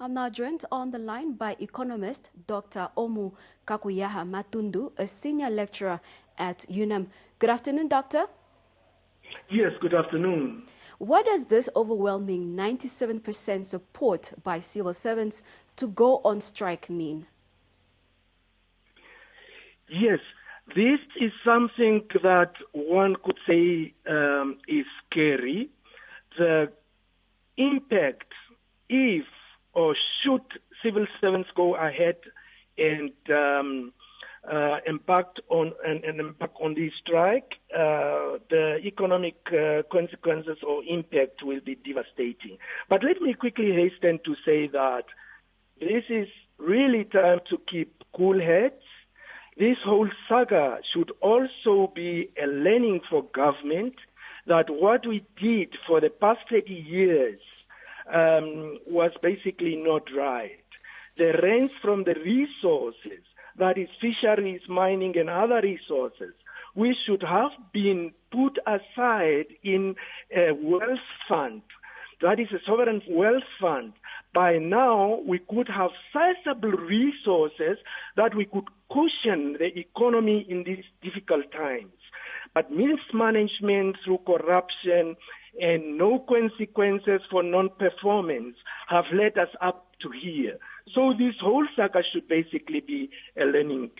I'm now joined on the line by Economist Dr. Omu Kakujaha-Matundu, a senior lecturer at UNAM. Good afternoon, Doctor. Yes, good afternoon. What does this overwhelming 97% support by civil servants to go on strike mean? Yes, this is something that one could say is scary. The impact, if or should civil servants go ahead and embark on this strike, the economic consequences or impact will be devastating. But let me quickly hasten to say that this is really time to keep cool heads. This whole saga should also be a learning for government that what we did for the past 30 years was basically not right. The rents from the resources, that is fisheries, mining, and other resources, we should have been put aside in a wealth fund. That is a sovereign wealth fund. By now, we could have sizable resources that we could cushion the economy in these difficult times. But mismanagement through corruption and no consequences for non-performance have led us up to here. So this whole saga should basically be a learning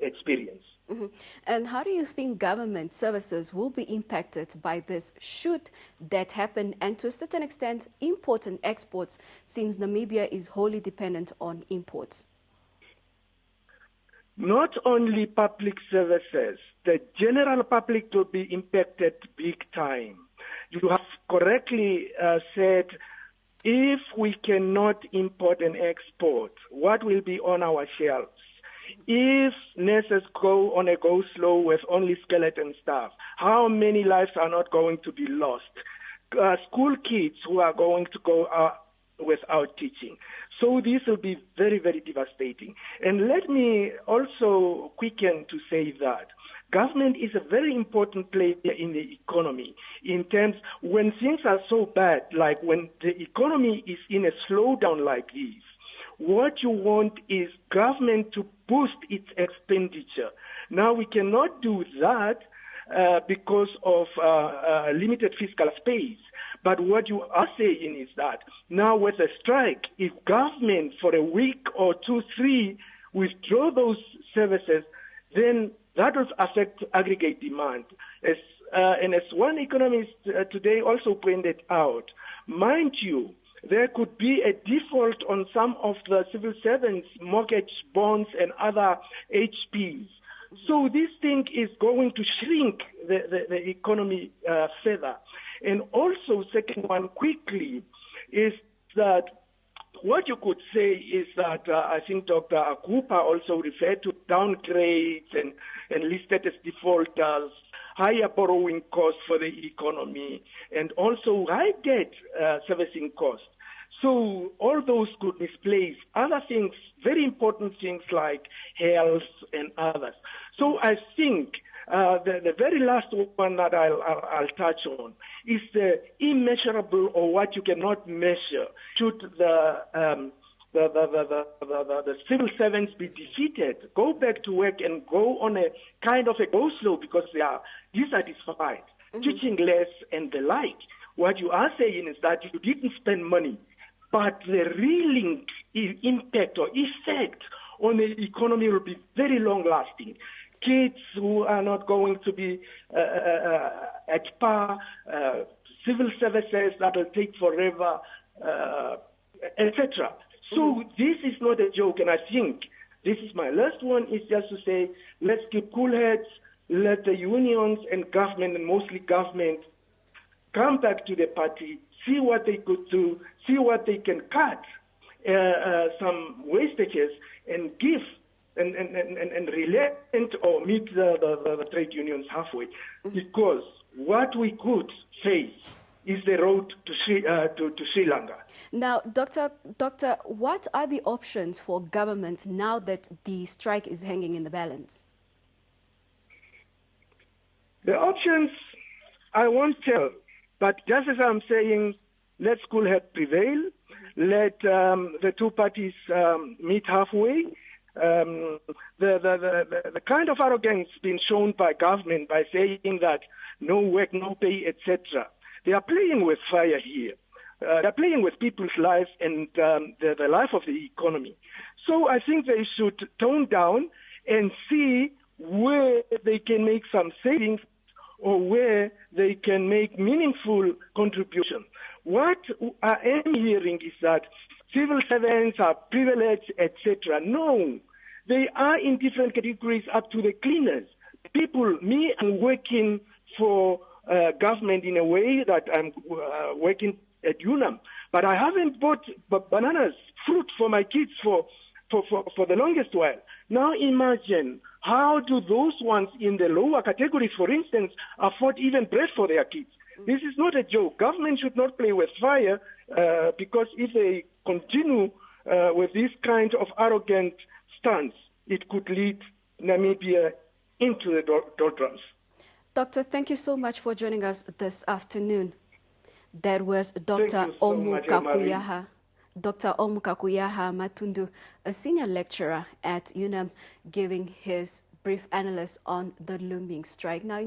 experience. Mm-hmm. And how do you think government services will be impacted by this, should that happen, and to a certain extent, imports and exports, since Namibia is wholly dependent on imports? Not only public services, the general public will be impacted big time. You have correctly said, if we cannot import and export, what will be on our shelves? If nurses go on a go slow with only skeleton staff, how many lives are not going to be lost? School kids who are going to go without teaching. So this will be very, very devastating. And let me also quicken to say that government is a very important player in the economy in terms when things are so bad, like when the economy is in a slowdown like this. What you want is government to boost its expenditure. Now, we cannot do that because of limited fiscal space. But what you are saying is that now with a strike, if government for a week or 2, 3 withdraw those services, then that will affect aggregate demand. And as one economist today also pointed out, mind you, there could be a default on some of the civil servants' mortgage bonds and other HPs. So this thing is going to shrink the economy further. And also, second one quickly, is that what you could say is that I think Dr. Akupa also referred to downgrades and listed as defaulters, higher borrowing costs for the economy, and also high debt servicing costs. So all those could misplace other things, very important things like health and others. So I think the very last one that I'll touch on is the immeasurable, or what you cannot measure. Should the civil servants be defeated, go back to work and go on a kind of a go slow because they are dissatisfied, teaching less and the like. What you are saying is that you didn't spend money, but the real impact or effect on the economy will be very long-lasting. Kids who are not going to be at par, civil services that will take forever, etc. So this is not a joke, and I think this is my last one, is just to say, let's keep cool heads, let the unions and government, and mostly government, come back to the party, see what they could do, see what they can cut, some wastages, and give and relent or meet the trade unions halfway. Because what we could face is the road to Sri Lanka. Now, Doctor, what are the options for government now that the strike is hanging in the balance? The options, I won't tell, but just as I'm saying, let cool head prevail. let the two parties meet halfway. The kind of arrogance being shown by government by saying that no work, no pay, etc. They are playing with fire here. They're playing with people's lives and the life of the economy. So I think they should tone down and see where they can make some savings or where they can make meaningful contribution. What I am hearing is that civil servants are privileged, etc. No, they are in different categories up to the cleaners. People, me, I'm working for government in a way that I'm working at UNAM, but I haven't bought bananas, fruit for my kids for the longest while. Now imagine, how do those ones in the lower categories, for instance, afford even bread for their kids? This is not a joke. Government should not play with fire because if they continue with this kind of arrogant stance, it could lead Namibia into the doldrums. Doctor, thank you so much for joining us this afternoon. That was Dr. Omu Kakujaha. Dr. Omu Kakujaha-Matundu, a senior lecturer at UNAM, giving his brief analysis on the looming strike. Now,